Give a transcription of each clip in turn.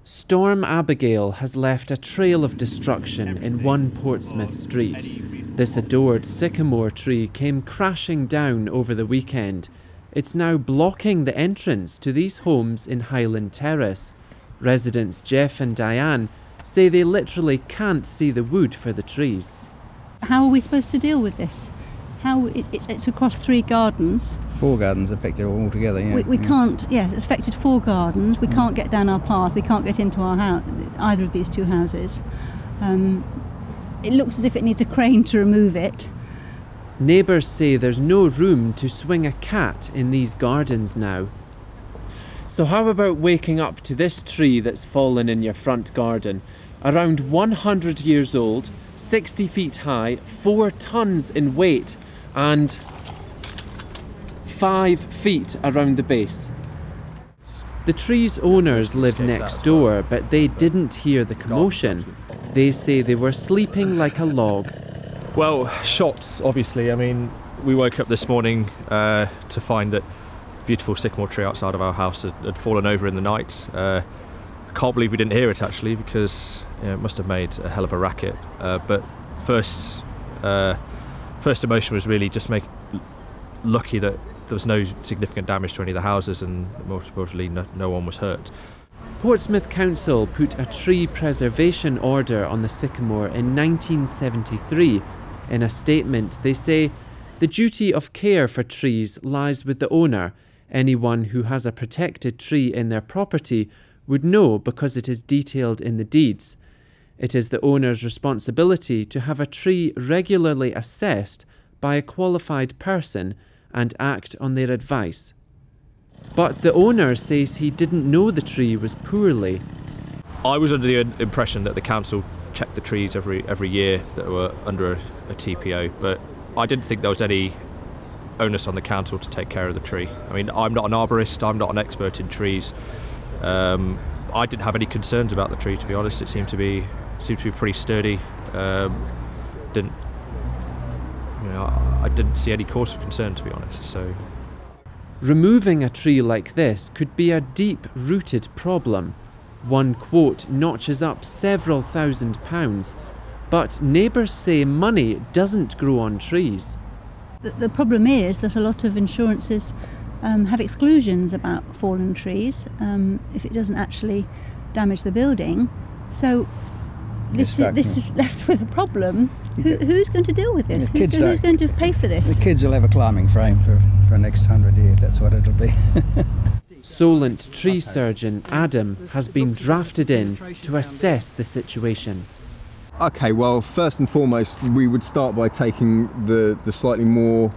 Storm Abigail has left a trail of destruction in one Portsmouth street. This adored sycamore tree came crashing down over the weekend. It's now blocking the entrance to these homes in Highland Terrace. Residents Jeff and Diane say they literally can't see the wood for the trees. How are we supposed to deal with this? It's across 3 gardens. 4 gardens affected altogether, yeah. We can't, yes, it's affected 4 gardens. We can't get down our path, we can't get into our house, either of these 2 houses. It looks as if it needs a crane to remove it. Neighbours say there's no room to swing a cat in these gardens now. So how about waking up to this tree that's fallen in your front garden? Around 100 years old, 60 feet high, 4 tons in weight, and 5 feet around the base. The tree's owners live next door, but they didn't hear the commotion. They say they were sleeping like a log. Well, shocked, obviously. I mean, we woke up this morning to find that beautiful sycamore tree outside of our house had fallen over in the night. I can't believe we didn't hear it, actually, because it must have made a hell of a racket. But first emotion was really just lucky that there was no significant damage to any of the houses, and most importantly, no one was hurt. Portsmouth Council put a tree preservation order on the sycamore in 1973. In a statement, they say, "The duty of care for trees lies with the owner. Anyone who has a protected tree in their property would know because it is detailed in the deeds. It is the owner's responsibility to have a tree regularly assessed by a qualified person and act on their advice." But the owner says he didn't know the tree was poorly. I was under the impression that the council checked the trees every year that were under a TPO, but I didn't think there was any onus on the council to take care of the tree. I mean, I'm not an arborist, I'm not an expert in trees. I didn't have any concerns about the tree, to be honest. It seemed to be pretty sturdy. I didn't see any cause for concern, to be honest. So, removing a tree like this could be a deep-rooted problem. One quote notches up several £1,000s, but neighbours say money doesn't grow on trees. The problem is that a lot of insurances have exclusions about fallen trees if it doesn't actually damage the building. So this is left with a problem. Who's going to deal with this? Who's going to pay for this? The kids will have a climbing frame for the next 100 years, that's what it'll be. Solent tree surgeon Adam has been drafted in to assess the situation. Okay, well, first and foremost, we would start by taking the slightly more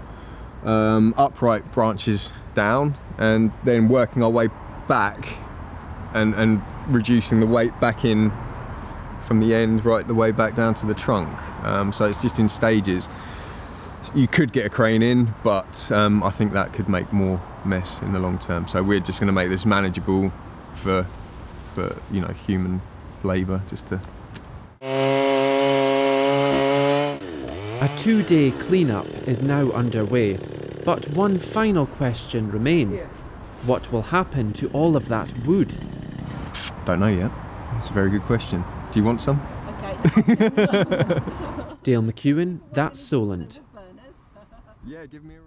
upright branches down, and then working our way back and reducing the weight back in from the end right the way back down to the trunk. So it's just in stages. You could get a crane in, but I think that could make more mess in the long term. So we're just going to make this manageable for human labour, just to. A 2-day clean-up is now underway, but one final question remains. What will happen to all of that wood? Don't know yet. That's a very good question. Do you want some? Okay. Dale McEwan, that's Solent. Yeah, give me a